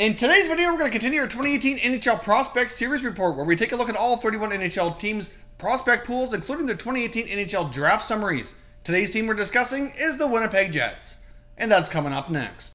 In today's video, we're going to continue our 2018 NHL Prospects Series Report, where we take a look at all 31 NHL teams' prospect pools, including their 2018 NHL Draft summaries. Today's team we're discussing is the Winnipeg Jets, and that's coming up next.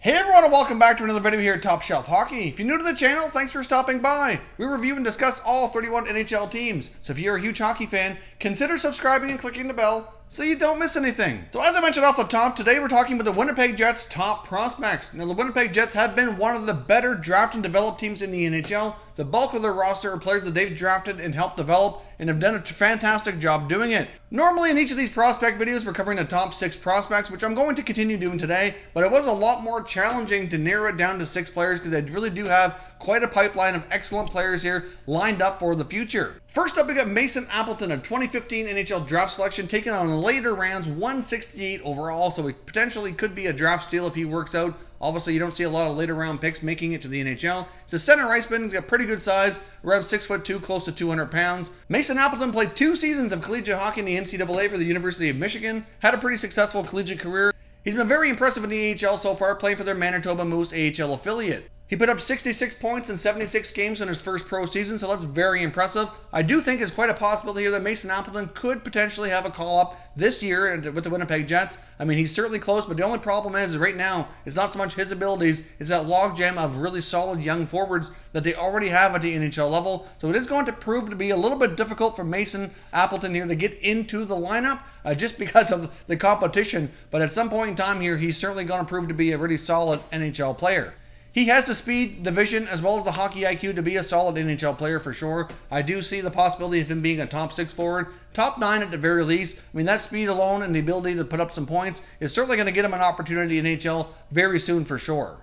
Hey everyone, and welcome back to another video here at Top Shelf Hockey. If you're new to the channel, thanks for stopping by. We review and discuss all 31 NHL teams, so if you're a huge hockey fan, consider subscribing and clicking the bell so you don't miss anything. So as I mentioned off the top, today we're talking about the Winnipeg Jets top prospects. Now the Winnipeg Jets have been one of the better draft and develop teams in the NHL. The bulk of their roster are players that they've drafted and helped develop and have done a fantastic job doing it. Normally in each of these prospect videos we're covering the top 6 prospects, which I'm going to continue doing today, but it was a lot more challenging to narrow it down to 6 players because I really do have quite a pipeline of excellent players here lined up for the future. First up, we got Mason Appleton, a 2015 NHL draft selection taken on later rounds, 168 overall, so he potentially could be a draft steal if he works out. Obviously, you don't see a lot of later round picks making it to the NHL. It's a center iceman. He's got pretty good size, around 6'2", close to 200 pounds. Mason Appleton played 2 seasons of collegiate hockey in the NCAA for the University of Michigan, had a pretty successful collegiate career. He's been very impressive in the AHL so far, playing for their Manitoba Moose AHL affiliate. He put up 66 points in 76 games in his first pro season, so that's very impressive. I do think it's quite a possibility here that Mason Appleton could potentially have a call-up this year with the Winnipeg Jets. I mean, he's certainly close, but the only problem is right now, it's not so much his abilities, it's that logjam of really solid young forwards that they already have at the NHL level. So it is going to prove to be a little bit difficult for Mason Appleton here to get into the lineup just because of the competition. But at some point in time here, he's certainly going to prove to be a really solid NHL player. He has the speed, the vision, as well as the hockey IQ to be a solid NHL player for sure. I do see the possibility of him being a top 6 forward, top 9 at the very least. I mean, that speed alone and the ability to put up some points is certainly going to get him an opportunity in NHL very soon for sure.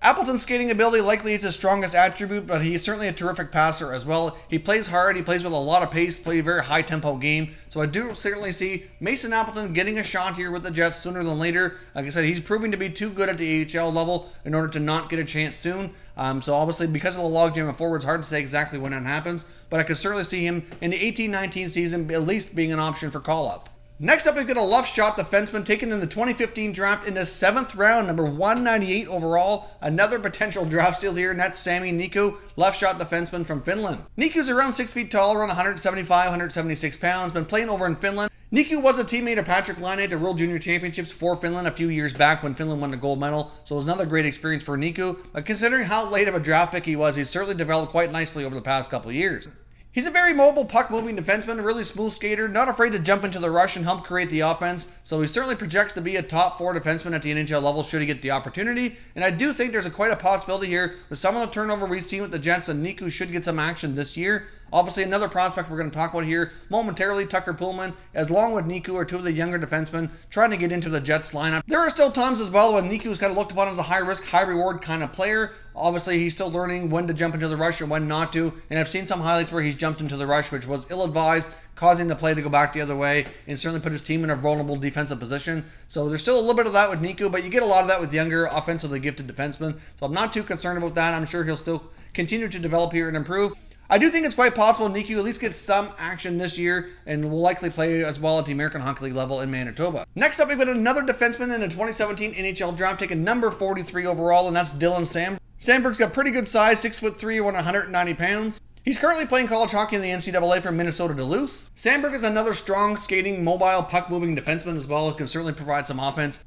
Appleton's skating ability likely is his strongest attribute, but he's certainly a terrific passer as well. He plays hard, he plays with a lot of pace, plays a very high-tempo game. So I do certainly see Mason Appleton getting a shot here with the Jets sooner than later. Like I said, he's proving to be too good at the AHL level in order to not get a chance soon. So obviously, because of the logjam of forwards, hard to say exactly when that happens. But I could certainly see him in the 18-19 season at least being an option for call-up. Next up, we've got a left shot defenseman taken in the 2015 draft in the 7th round, number 198 overall. Another potential draft steal here, and that's Sami Niku, left shot defenseman from Finland. Niku's around 6 feet tall, around 175, 176 pounds, been playing over in Finland. Niku was a teammate of Patrick Laine at the World Junior Championships for Finland a few years back when Finland won the gold medal, so it was another great experience for Niku. But considering how late of a draft pick he was, he's certainly developed quite nicely over the past couple of years. He's a very mobile, puck-moving defenseman, a really smooth skater, not afraid to jump into the rush and help create the offense, so he certainly projects to be a top 4 defenseman at the NHL level should he get the opportunity, and I do think there's quite a possibility here with some of the turnover we've seen with the Jets, and Niku should get some action this year. Obviously, another prospect we're going to talk about here momentarily, Tucker Poolman, along with Niku are 2 of the younger defensemen trying to get into the Jets lineup. There are still times as well when Niku is kind of looked upon as a high-risk, high-reward kind of player. Obviously, he's still learning when to jump into the rush and when not to, and I've seen some highlights where he's jumped into the rush, which was ill-advised, causing the play to go back the other way, and certainly put his team in a vulnerable defensive position. So there's still a little bit of that with Niku, but you get a lot of that with younger, offensively gifted defensemen, so I'm not too concerned about that. I'm sure he'll still continue to develop here and improve. I do think it's quite possible Niku at least gets some action this year and will likely play as well at the American Hockey League level in Manitoba. Next up, we've got another defenseman in the 2017 NHL Draft, taken number 43 overall, and that's Dylan Samberg. Samberg's got pretty good size, 6'3", 190 pounds. He's currently playing college hockey in the NCAA for Minnesota Duluth. Samberg is another strong, skating, mobile, puck-moving defenseman as well, who can certainly provide some offense.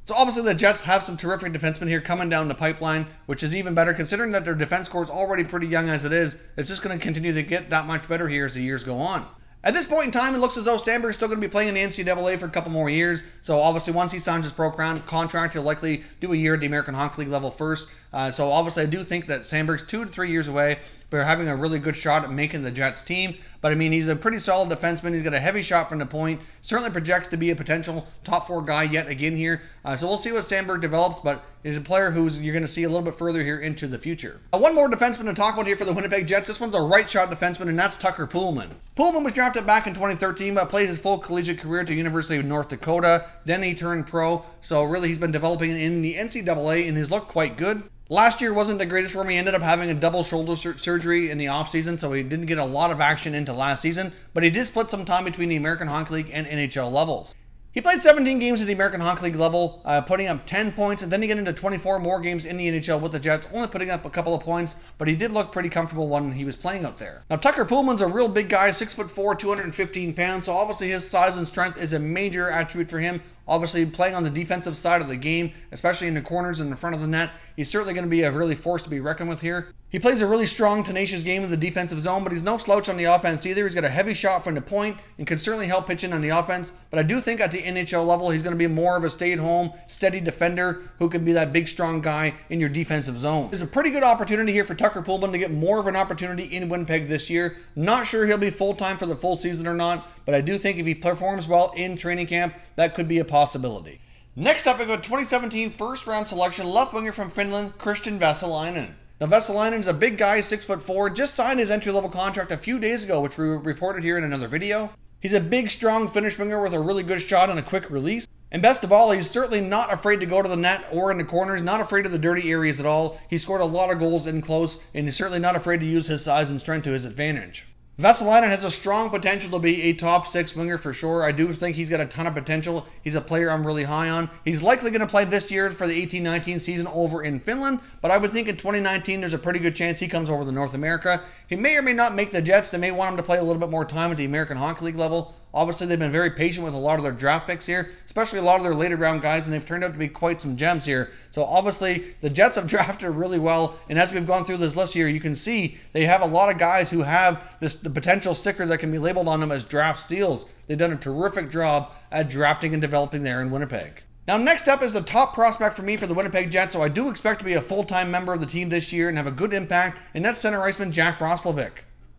So obviously the Jets have some terrific defensemen here coming down the pipeline, which is even better considering that their defense core is already pretty young as it is. It's just going to continue to get that much better here as the years go on. At this point in time, it looks as though Samberg is still going to be playing in the NCAA for a couple more years. So obviously, once he signs his pro contract, he'll likely do a year at the American Hockey League level first. So obviously, I do think that Samberg's 2 to 3 years away, but having a really good shot at making the Jets team. But I mean, he's a pretty solid defenseman. He's got a heavy shot from the point. Certainly projects to be a potential top 4 guy yet again here. So we'll see what Samberg develops, but he's a player who's you're going to see a little bit further here into the future. One more defenseman to talk about here for the Winnipeg Jets. This one's a right shot defenseman, and that's Tucker Poolman. Poolman was drafted back in 2013, but played his full collegiate career at the University of North Dakota. Then he turned pro, so really he's been developing in the NCAA, and he's looked quite good. Last year wasn't the greatest for him. He ended up having a double shoulder surgery in the offseason, so he didn't get a lot of action into last season, but he did split some time between the American Hockey League and NHL levels. He played 17 games at the American Hockey League level, putting up 10 points, and then he got into 24 more games in the NHL with the Jets, only putting up a couple of points, but he did look pretty comfortable when he was playing out there. Now, Tucker Poolman's a real big guy, 6'4", 215 pounds, so obviously his size and strength is a major attribute for him. Obviously, playing on the defensive side of the game, especially in the corners and in the front of the net, he's certainly going to be a really force to be reckoned with here. He plays a really strong, tenacious game in the defensive zone, but he's no slouch on the offense either. He's got a heavy shot from the point and can certainly help pitch in on the offense. But I do think at the NHL level, he's going to be more of a stay-at-home, steady defender who can be that big, strong guy in your defensive zone. There's a pretty good opportunity here for Tucker Poolman to get more of an opportunity in Winnipeg this year. Not sure he'll be full-time for the full season or not, but I do think if he performs well in training camp, that could be a possibility. Next up, we got 2017 first-round selection left winger from Finland, Christian Vesalainen. Now, Vesalainen is a big guy, 6'4", just signed his entry-level contract a few days ago, which we reported here in another video. He's a big, strong Finnish winger with a really good shot and a quick release. And best of all, he's certainly not afraid to go to the net or in the corners, not afraid of the dirty areas at all. He scored a lot of goals in close, and he's certainly not afraid to use his size and strength to his advantage. Vesalainen has a strong potential to be a top 6 winger for sure. I do think he's got a ton of potential. He's a player I'm really high on. He's likely going to play this year for the 18-19 season over in Finland, but I would think in 2019 there's a pretty good chance he comes over to North America. He may or may not make the Jets. They may want him to play a little bit more time at the American Hockey League level. Obviously, they've been very patient with a lot of their draft picks here, especially a lot of their later round guys, and they've turned out to be quite some gems here. So obviously, the Jets have drafted really well, and as we've gone through this list here, you can see they have a lot of guys who have the potential sticker that can be labeled on them as draft steals. They've done a terrific job at drafting and developing there in Winnipeg. Now, next up is the top prospect for me for the Winnipeg Jets, so I do expect to be a full-time member of the team this year and have a good impact, and that's center iceman Jack Roslovic.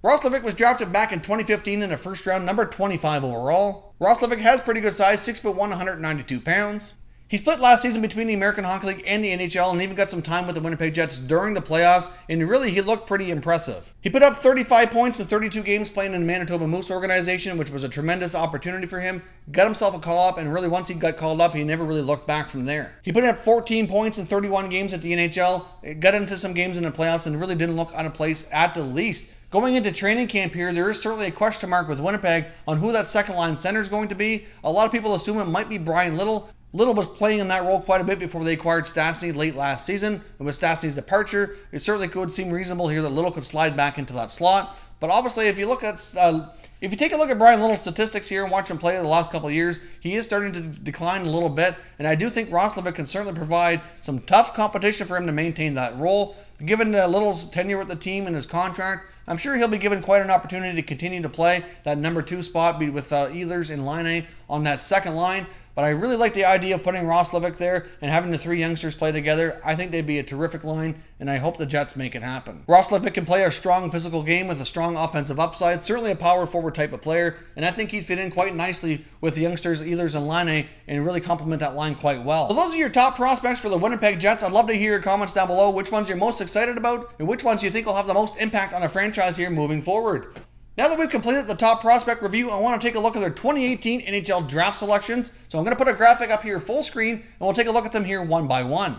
Roslovic was drafted back in 2015 in the first round, number 25 overall. Roslovic has pretty good size, 6'1", 192 pounds. He split last season between the American Hockey League and the NHL and even got some time with the Winnipeg Jets during the playoffs, and really he looked pretty impressive. He put up 35 points in 32 games playing in the Manitoba Moose organization, which was a tremendous opportunity for him. Got himself a call-up, and really once he got called up, he never really looked back from there. He put up 14 points in 31 games at the NHL, got into some games in the playoffs, and really didn't look out of place at the least. Going into training camp here, there is certainly a question mark with Winnipeg on who that second-line center is going to be. A lot of people assume it might be Brian Little. Little was playing in that role quite a bit before they acquired Stastny late last season. And with Stastny's departure, it certainly could seem reasonable here that Little could slide back into that slot. But obviously, if you take a look at Brian Little's statistics here and watch him play the last couple of years, he is starting to decline a little bit. And I do think Roslovic can certainly provide some tough competition for him to maintain that role. Given Little's tenure with the team and his contract, I'm sure he'll be given quite an opportunity to continue to play that number 2 spot, be with Ehlers and Laine on that second line. But I really like the idea of putting Roslovic there and having the 3 youngsters play together. I think they'd be a terrific line, and I hope the Jets make it happen. Roslovic can play a strong physical game with a strong offensive upside, certainly a power forward type of player, and I think he'd fit in quite nicely with the youngsters Ehlers and Laine and really complement that line quite well. So those are your top prospects for the Winnipeg Jets. I'd love to hear your comments down below, which ones you're most excited about and which ones you think will have the most impact on the franchise here moving forward. Now that we've completed the top prospect review, I want to take a look at their 2018 NHL Draft selections. So I'm going to put a graphic up here full screen, and we'll take a look at them here one by one.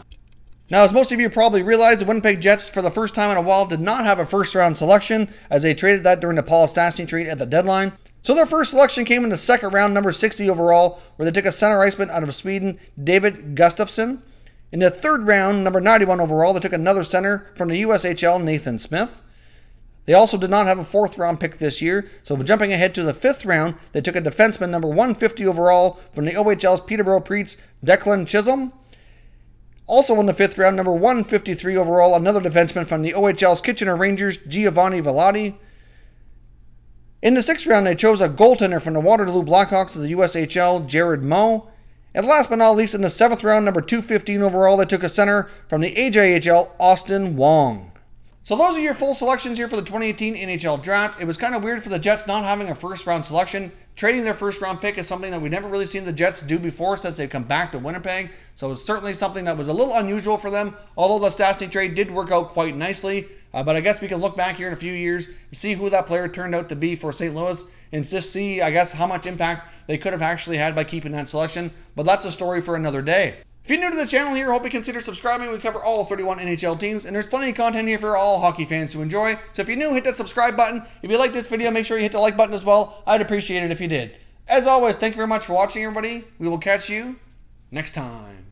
Now, as most of you probably realize, the Winnipeg Jets, for the first time in a while, did not have a first-round selection, as they traded that during the Paul Stastny trade at the deadline. So their first selection came in the second round, number 60 overall, where they took a center iceman out of Sweden, David Gustafsson. In the third round, number 91 overall, they took another center from the USHL, Nathan Smith. They also did not have a 4th round pick this year, so jumping ahead to the 5th round, they took a defenseman number 150 overall from the OHL's Peterborough Preats, Declan Chisholm. Also in the 5th round, number 153 overall, another defenseman from the OHL's Kitchener Rangers, Giovanni Velati. In the 6th round, they chose a goaltender from the Waterloo Blackhawks of the USHL, Jared Moe. And last but not least, in the 7th round, number 215 overall, they took a center from the AJHL, Austin Wong. So those are your full selections here for the 2018 NHL Draft. It was kind of weird for the Jets not having a first-round selection. Trading their first-round pick is something that we've never really seen the Jets do before since they've come back to Winnipeg. So it's certainly something that was a little unusual for them, although the Stastny trade did work out quite nicely. But I guess we can look back here in a few years and see who that player turned out to be for St. Louis and just see, I guess, how much impact they could have actually had by keeping that selection. But that's a story for another day. If you're new to the channel here, I hope you consider subscribing. We cover all 31 NHL teams, and there's plenty of content here for all hockey fans to enjoy. So if you're new, hit that subscribe button. If you like this video, make sure you hit the like button as well. I'd appreciate it if you did. As always, thank you very much for watching, everybody. We will catch you next time.